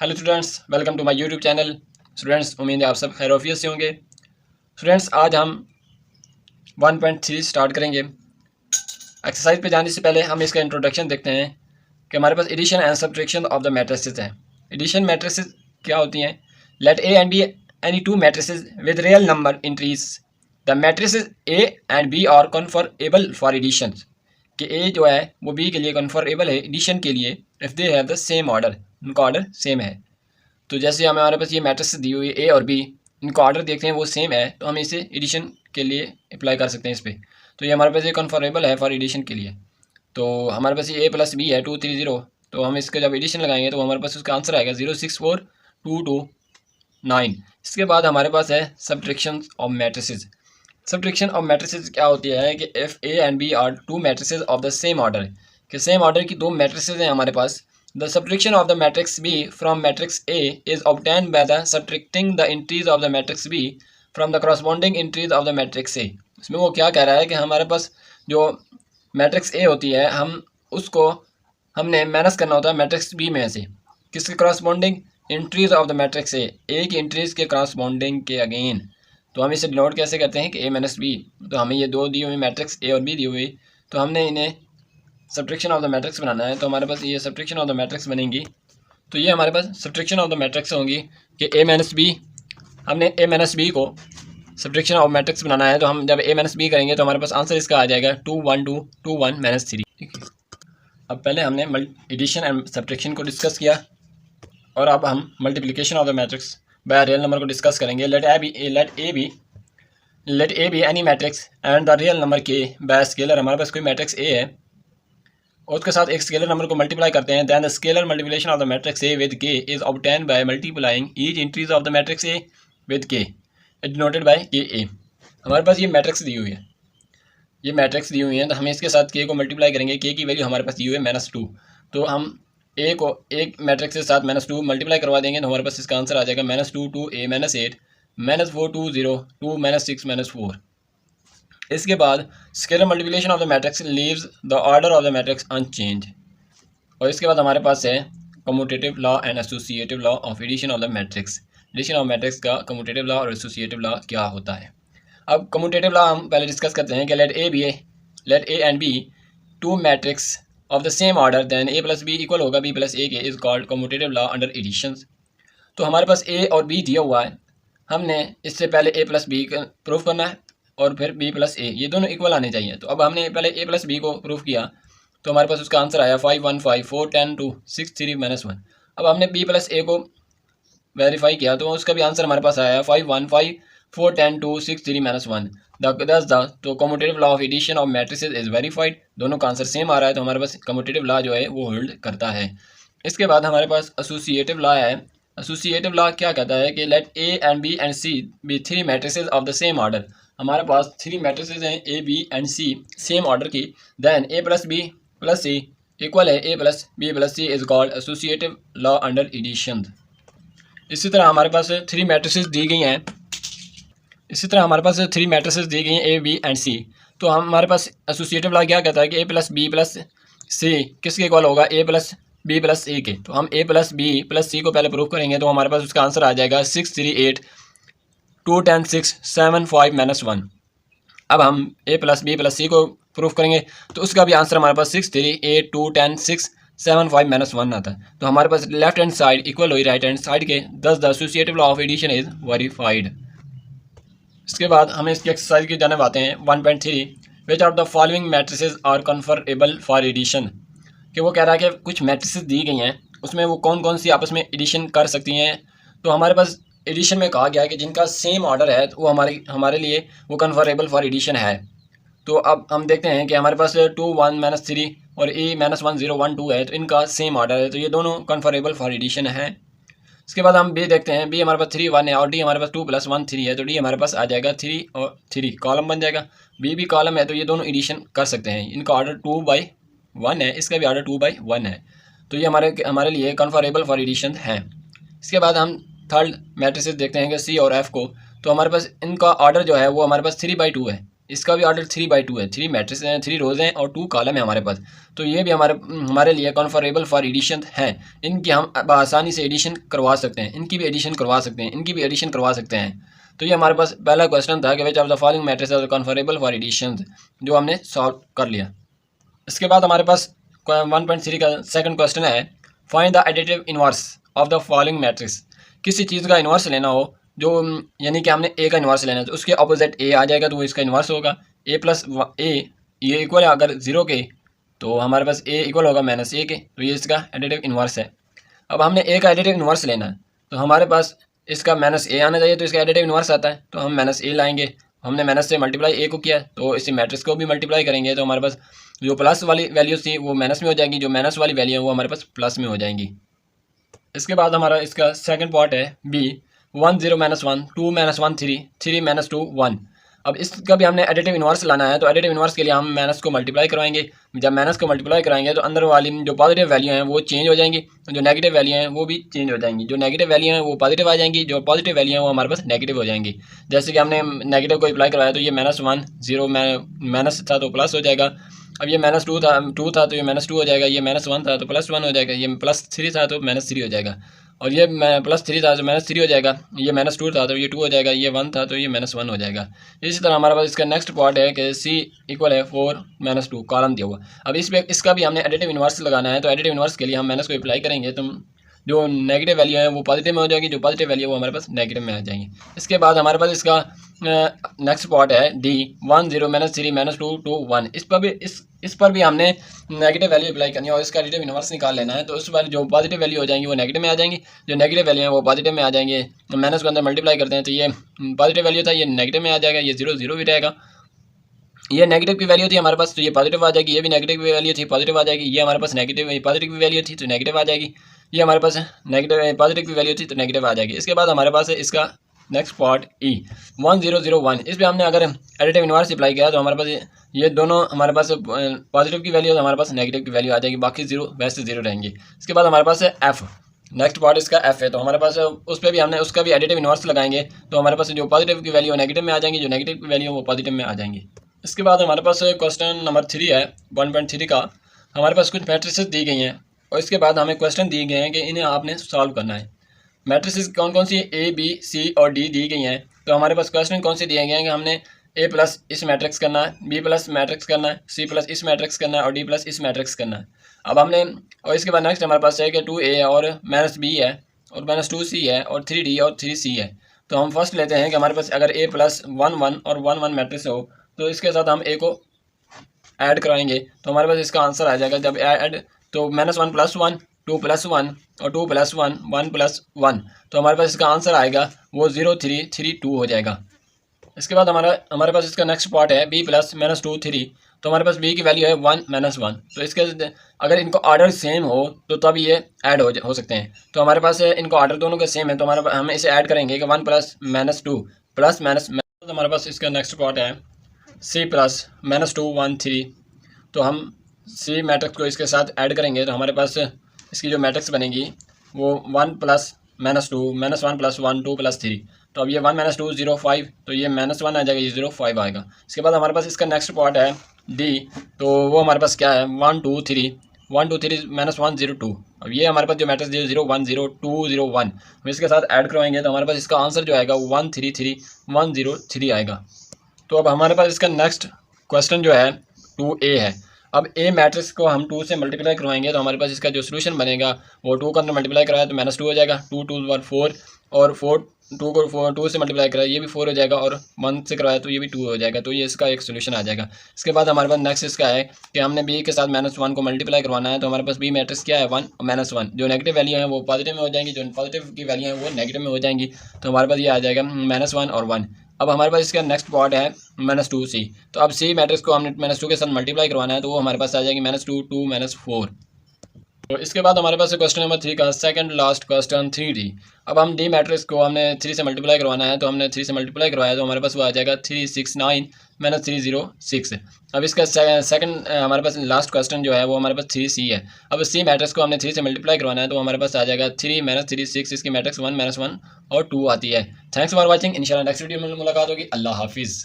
Hello students, welcome to my YouTube channel. Students, उम्मीद है आप सब खैरियत से होंगे। स्टूडेंट्स, आज हम 1.3 स्टार्ट करेंगे। एक्सरसाइज पे जाने से पहले हम इसका इंट्रोडक्शन देखते हैं कि हमारे पास addition and subtraction of the matrices हैं। एडिशन मैट्रिसेस क्या होती हैं? Let A and B any two matrices with real number entries, the matrices A and B are conformable for addition. कि ए जो है वो बी के लिए कन्फरेबल है एडिशन के लिए if they have the same order, उनका ऑर्डर सेम है। तो जैसे हमारे पास ये मैट्रिक्स दी हुई है ए और बी, इनका ऑर्डर देखते हैं वो सेम है, तो हम इसे एडिशन के लिए अप्लाई कर सकते हैं इस पर। तो ये हमारे पास ये कन्फर्मेबल है फॉर एडिशन के लिए। तो हमारे पास ये ए प्लस बी है 230, तो हम इसका जब एडिशन लगाएंगे तो हमारे पास उसका आंसर आएगा 0642229। इसके बाद हमारे पास है subtraction of matrices. Subtraction of matrices क्या होती है कि if A and B are two matrices of the same order, कि सेम ऑर्डर की दो मैट्रिसेस हैं हमारे पास। The subtraction of the matrix B from matrix A is obtained by the subtracting the entries of the matrix B from the corresponding entries of the matrix A। इसमें वो क्या कह रहा है कि हमारे पास जो मैट्रिक्स A होती है, हम उसको हमने माइनस करना होता है मैट्रिक्स B में से, किसके corresponding? Entries of the matrix A के एंट्रीज के करस्पॉन्डिंग के अगेन। तो हम इसे डिनोट कैसे करते हैं कि A माइनस बी। तो हमें ये दो दी हुई मैट्रिक्स A और B दी हुई, तो हमने इन्हें सब्ट्रैक्शन ऑफ द मैट्रिक्स बनाना है। तो हमारे पास ये सब्ट्रैक्शन ऑफ द मैट्रिक्स बनेंगी। तो ये हमारे पास सब्ट्रैक्शन ऑफ द मैट्रिक्स होंगी कि ए माइनस बी, हमने ए माइनस बी को सब्ट्रैक्शन ऑफ मैट्रिक्स बनाना है। तो हम जब ए माइनस बी करेंगे तो हमारे पास आंसर इसका आ जाएगा 21221 माइनस 3। ठीक है, अब पहले हमने एडिशन एंड सब्ट्रैक्शन को डिस्कस किया और अब हम multiplication of the matrix by real number को डिस्कस करेंगे। Let A be any matrix and the real number k by scalar. हमारे पास कोई मैट्रिक्स ए है और उसके साथ एक स्केलर नंबर को मल्टीप्लाई करते हैं। Then the scalar multiplication of the matrix A with K is obtain by multiplying each entries of the matrix A with K, denoted by K A. हमारे पास ये मैट्रिक्स दी हुई है, ये मैट्रिक्स दी हुई है, तो हम इसके साथ के को मल्टीप्लाई करेंगे। के की वैल्यू हमारे पास दी हुई है -2, तो हम ए को एक मैट्रिक्स के साथ -2 मल्टीप्लाई करवा देंगे, तो हमारे पास इसका आंसर आ जाएगा -2 2 a -8 -4 2 0 2 -6 -4। इसके बाद scalar multiplication of the matrix leaves the order of the matrix unchanged. और इसके बाद हमारे पास है commutative law and associative law of addition of the matrix. Addition of matrix का कम्यूटेटिव लॉ और एसोसिएटिव लॉ क्या होता है? अब कम्यूटेटिव लॉ हम पहले डिस्कस करते हैं कि let A and B two matrix of the same order, then A plus B equal होगा बी प्लस ए के, is called commutative law under addition. तो हमारे पास ए और बी दिया हुआ है, हमने इससे पहले ए प्लस बी प्रूफ करना है और फिर बी प्लस ए, ये दोनों इक्वल आने चाहिए। तो अब हमने पहले ए प्लस बी को प्रूफ किया, तो हमारे पास उसका आंसर आया 5 1 5 4 10 2 6 3 -1। अब हमने बी प्लस ए को वेरीफाई किया, तो उसका भी आंसर हमारे पास आया 5 1 5 4 10 2 6 3 -1। तो commutative law of addition of matrices is verified. दोनों का आंसर सेम आ रहा है, तो हमारे पास कम्यूटेटिव लॉ जो है वो होल्ड करता है। इसके बाद हमारे पास एसोसिएटिव लॉ है। एसोसिएटिव लॉ क्या कहता है कि let A and B and C be three matrices of the same order. हमारे पास थ्री मैट्रिसेस हैं A B and C same order की, then A plus B plus C equal है A plus B plus C is called associative law under addition. इसी तरह हमारे पास three matrices दी गई हैं ए बी एंड सी। तो हमारे पास एसोसिएटिव लॉ क्या कहता है कि ए प्लस बी प्लस सी किसके इक्वल होगा? ए प्लस बी प्लस ए के। तो हम ए प्लस बी प्लस सी को पहले प्रूफ करेंगे, तो हमारे पास उसका आंसर आ जाएगा 6 3 8 2 10 6 7 5 -1। अब हम ए प्लस बी प्लस सी को प्रूफ करेंगे, तो उसका भी आंसर हमारे पास 6 3 8 2 10 6 7 5 -1 आता है। तो हमारे पास लेफ्ट हैंड साइड इक्वल हुई राइट हैंड साइड के, thus the associative law of addition is verified. इसके बाद हमें इसकी एक्सरसाइज की जानब आते हैं 1.3 which of the following matrices are conformable for addition. कि वो कह रहा है कि कुछ मैट्रिसेस दी गई हैं, उसमें वो कौन कौन सी आपस में एडिशन कर सकती हैं। तो हमारे पास एडिशन में कहा गया है कि जिनका सेम ऑर्डर है, तो वो हमारे लिए वो कन्फरेबल फॉर एडिशन है। तो अब हम देखते हैं कि हमारे पास 2 1 -3 और ए -1 0 1 2 है, तो इनका सेम ऑर्डर है, तो ये दोनों कन्फरेबल फॉर एडिशन है। इसके बाद हम बी देखते हैं, बी हमारे पास 3 1 है और डी हमारे पास 2 + 1 3 है, तो डी हमारे पास आ जाएगा 3 और 3 कॉलम बन जाएगा। बी भी कॉलम है, तो ये दोनों एडिशन कर सकते हैं। इनका ऑर्डर 2/1 है, इसका भी ऑर्डर 2/1 है, तो ये हमारे लिए कन्फरेबल फॉर एडिशन है। इसके बाद हम थर्ड मैट्रिसेस देखते हैं कि सी और एफ को। तो हमारे पास इनका ऑर्डर जो है वो हमारे पास 3/2 है, इसका भी ऑर्डर 3/2 है। 3 मैट्रिक्स हैं, 3 रोज़ हैं और 2 कॉलम है हमारे पास। तो ये भी हमारे लिए कन्फरेबल फॉर एडिशन है। इनकी हम आसानी से एडिशन करवा सकते हैं, इनकी भी एडिशन करवा सकते हैं, इनकी भी एडिशन करवा सकते हैं। तो ये हमारे पास पहला क्वेश्चन था कि which of the following matrix are conformable for addition, जो हमने सॉल्व कर लिया। इसके बाद हमारे पास 1.3 का सेकंड क्वेश्चन है, find the additive inverse of the following matrix. किसी चीज़ का इनवर्स लेना हो, जो यानी कि हमने ए का इनवर्स लेना है, तो उसके ऑपोजिट ए आ जाएगा तो वो इसका इनवर्स होगा। ए प्लस ए ये इक्वल है अगर 0 के, तो हमारे पास ए इक्वल होगा -a के, तो ये इसका एडिटिव इनवर्स है। अब हमने ए का एडिटिव इनवर्स लेना है, तो हमारे पास इसका -a आना चाहिए, तो इसका एडिटिव इनवर्स आता है, तो हम -a लाएंगे। हमने माइनस से मल्टीप्लाई ए को किया, तो इसी मैट्रिक्स को भी मल्टीप्लाई करेंगे, तो हमारे पास जो प्लस वाली वैल्यूज थी वो माइनस में हो जाएंगी, जो माइनस वाली वैल्यू है वो हमारे पास प्लस में हो जाएंगी। इसके बाद हमारा इसका सेकंड पार्ट है बी, 1 0 -1 2 -1 3 3 -2 1। अब इसका भी हमने एडिटिव इनवर्स लाना है, तो एडिटिव इनवर्स के लिए हम माइनस को मल्टीप्लाई करवाएंगे। जब माइनस को मल्टीप्लाई कराएंगे तो अंदर वाली जो पॉजिटिव वैल्यू हैं वो चेंज हो जाएंगी, जो नेगेटिव वैल्यू हैं वो भी चेंज हो जाएंगी। जो नेगेटिव वैल्यू हैं वो पॉजिटिव आ जाएंगी, जो पॉजिटिव वैल्यू हैं वो हमारे पास नेगेटिव हो जाएंगी। जैसे कि हमने नेगेटिव को अप्लाई करवाया, तो ये -1 0 माइनस था तो प्लस हो जाएगा। अब ये -2 था तो ये -2 हो जाएगा। ये -1 था तो +1 हो जाएगा। ये +3 था तो -3 हो जाएगा। और ये +3 था तो -3 हो जाएगा। ये -2 था तो ये 2 हो जाएगा। ये 1 था तो ये -1 हो जाएगा। इसी तरह हमारे पास इसका नेक्स्ट पार्ट है कि C इक्वल है 4 -2 कॉलम दिया हुआ। अब इसका भी हमने एडिटिव इनवर्स लगाना है, तो एडिटिव इनवर्स के लिए हम माइनस को अप्लाई करेंगे, तो जो नेगेटिव वैल्यू है वो पॉजिटिव में हो जाएगी, जो पॉजिटिव वैल्यू है वो हमारे पास नेगेटिव में आ जाएंगी। इसके बाद हमारे पास इसका नेक्स्ट पार्ट है D 1 0 -3 -2 2 1। इस पर भी हमने नेगेटिव वैल्यू अप्लाई करनी है और इसका एडिटिव इनवर्स निकाल लेना है। तो उस पर जो पॉजिटिव वैल्यू हो जाएंगी वो नेगेटिव में आ जाएंगी, जो नेगेटिव वैल्यू है वो पॉजिटिव में आ जाएंगे। माइनस को अंदर मल्टीप्लाई करते हैं तो ये पॉजिटिव वैल्यू था, ये नेगेटिव में आ जाएगा। ये 0 0 भी रहेगा। ये नेगेटिव की वैल्यू थी हमारे पास, तो ये पॉजिटिव आ जाएगी। ये भी नेगेटिव की वैल्यू थी, पॉजिटिव आ जाएगी। ये हमारे पास नेगेटिव पॉजिटिव की वैल्यू थी तो नेगेटिव आ जाएगी। ये हमारे पास नेगेटिव पॉजिटिव की वैल्यू थी तो नेगेटिव आ जाएगी। इसके बाद हमारे पास है इसका नेक्स्ट पार्ट E 1 0 0 1। इस पर हमने अगर एडिटिव इनवर्स अप्लाई किया तो हमारे पास ये दोनों हमारे पास पॉजिटिव की वैल्यू, हमारे पास नेगेटिव की वैल्यू आ जाएगी, बाकी 0 वैसे 0 रहेंगे। इसके बाद हमारे पास है F, नेक्स्ट पार्ट इसका F है, तो हमारे पास उस पर भी हमने उसका भी एडिटिव इनवर्स लगाएंगे, तो हमारे पास जो पॉजिटिव की वैल्यू नेगेटिव में आ जाएंगी, जो नेगेटिव की वैल्यू वो पॉजिटिव में आ जाएंगी। इसके बाद हमारे पास क्वेश्चन नंबर 3 है 1.3 का। हमारे पास कुछ मैट्रिसेस दी गई हैं और इसके बाद हमें क्वेश्चन दिए गए हैं कि इन्हें आपने सॉल्व करना है। मैट्रिसेस कौन कौन सी A B C और D दी गई हैं, तो हमारे पास क्वेश्चन कौन से दिए गए हैं कि हमने A+ इस मैट्रिक्स करना है, B+ मैट्रिक्स करना है, C+ इस मैट्रिक्स करना है और D+ इस मैट्रिक्स करना है। अब हमने और इसके बाद नेक्स्ट हमारे पास है कि 2A और -B है और -2C है और 3D और 3C है। तो हम फर्स्ट लेते हैं कि हमारे पास अगर A+ 1 1 और 1 1 मैट्रिक्स हो, तो इसके साथ हम A को ऐड कराएंगे, तो हमारे पास इसका आंसर आ जाएगा। जब ऐड तो -1 + 1 2 + 1 और 2 + 1 1 + 1, तो हमारे पास इसका आंसर आएगा वो 0 3 3 2 हो जाएगा। इसके बाद हमारे पास इसका नेक्स्ट पार्ट है B+ -2 3। तो हमारे पास B की वैल्यू है 1 -1। तो इसके अगर इनको ऑर्डर सेम हो तो तब ये ऐड हो सकते हैं। तो हमारे पास इनको ऑर्डर दोनों के सेम है, तो हम इसे ऐड करेंगे कि 1 + -2 + हमारे पास इसका नेक्स्ट पार्ट है C+ -2 1 3। तो हम C मैट्रिक्स को इसके साथ ऐड करेंगे, तो हमारे पास इसकी जो मैट्रिक्स बनेगी वो 1 + -2 -1 + 1 2 + 3। तो अब ये 1 - 2 0 5, तो ये -1 आ जाएगा, ये 0 5 आएगा। इसके बाद हमारे पास इसका नेक्स्ट पार्ट है D। तो वो हमारे पास क्या है 1 2 3 1 2 3 -1 0 2। अब ये हमारे पास जो मैट्रिक्स 0 1 0 2 0 1 हम इसके साथ ऐड करवाएंगे, तो हमारे पास इसका आंसर जो आएगा 1 3 3 1 0 3 आएगा। तो अब हमारे पास इसका नेक्स्ट क्वेश्चन जो है 2A है। अब A मैट्रिक्स को हम 2 से मल्टीप्लाई करवाएंगे, तो हमारे पास इसका जो सोल्यूशन बनेगा वो 2 का अंदर मल्टीप्लाई कराया तो -2 हो जाएगा। 2 2 1 4 और 4 2 को 2 से मल्टीप्लाई कराया ये भी 4 हो जाएगा और 1 से करवाया तो ये भी 2 हो जाएगा। तो ये इसका एक सोल्यूशन आ जाएगा। इसके बाद हमारे पास नेक्स्ट इसका है कि हमने B के साथ -1 को मल्टीप्लाई करवाना है, तो हमारे पास B मैट्रिक्स क्या है 1 और -1। जो नेगेटिव वैल्यू है वो पॉजिटिव में हो जाएंगी, जो पॉजिटिव की वैल्यू है वो नेगेटिव में हो जाएंगी। तो हमारे पास ये आ जाएगा -1 और 1। अब हमारे पास इसका नेक्स्ट पार्ट है -2C। तो अब C मैट्रिक्स को हमने -2 के साथ मल्टीप्लाई करवाना है, तो वो हमारे पास आ जाएगी -2 2 -4। तो इसके बाद हमारे पास क्वेश्चन नंबर 3 का सेकंड लास्ट क्वेश्चन 3D। अब हम D मैट्रिक्स को हमने 3 से मल्टीप्लाई करवाना है, तो हमने 3 से मल्टीप्लाई करवाया तो हमारे पास वो आ जाएगा 3 6 9 -3 0 6। अब इसका सेकंड हमारे पास लास्ट क्वेश्चन जो है वो हमारे पास 3C है। अब C मैट्रिक्स को हमने 3 से मल्टीप्लाई करवाना है, तो हमारे पास आ जाएगा 3 -3 6। इसकी मैट्रिक्स 1 -1 और 2 आती है। Thanks for watching. इंशाल्लाह नेक्स्ट वीडियो में मुलाकात होगी। अल्लाह हाफिज़।